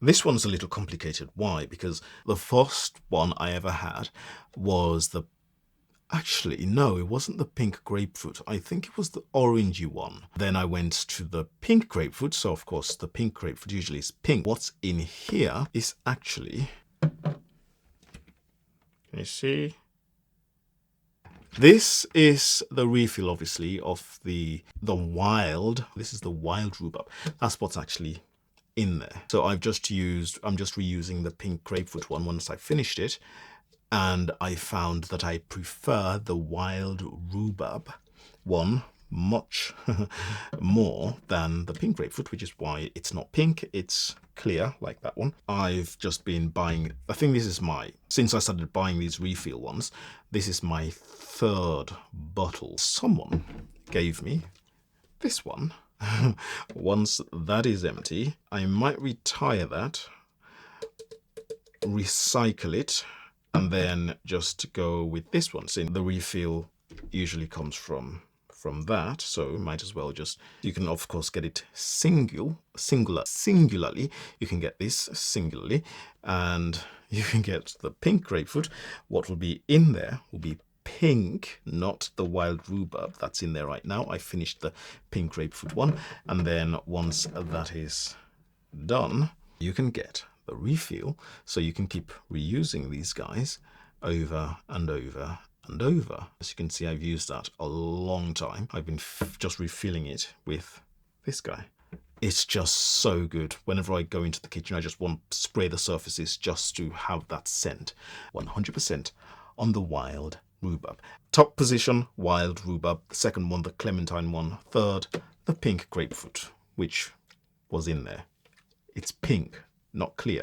This one's a little complicated. Why? Because the first one I ever had was the... Actually, no, it wasn't the pink grapefruit. I think it was the orangey one. Then I went to the pink grapefruit. So, of course, the pink grapefruit usually is pink. What's in here is actually... Can you see? This is the refill, obviously, of the wild. This is the wild rhubarb. That's what's actually in there. So I'm just reusing the pink grapefruit one once I finished it. And I found that I prefer the wild rhubarb one much more than the pink grapefruit, which is why it's not pink, it's clear like that one. I've just been buying, I think this is since I started buying these refill ones, this is my third bottle. Someone gave me this one. Once that is empty, I might retire that, recycle it, and then just go with this one. So the refill usually comes from that, so might as well just... You can of course get it singularly. You can get this singularly, and you can get the pink grapefruit. What will be in there will be pink, not the wild rhubarb that's in there right now. I finished the pink grapefruit one, and then once that is done, you can get the refill, so you can keep reusing these guys over and over and over. As you can see, I've used that a long time. I've been just refilling it with this guy. It's just so good. Whenever I go into the kitchen, I just want to spray the surfaces just to have that scent. 100% on the wild rhubarb. Top position, wild rhubarb. The second one, the clementine one. Third, the pink grapefruit, which was in there. It's pink, not clear.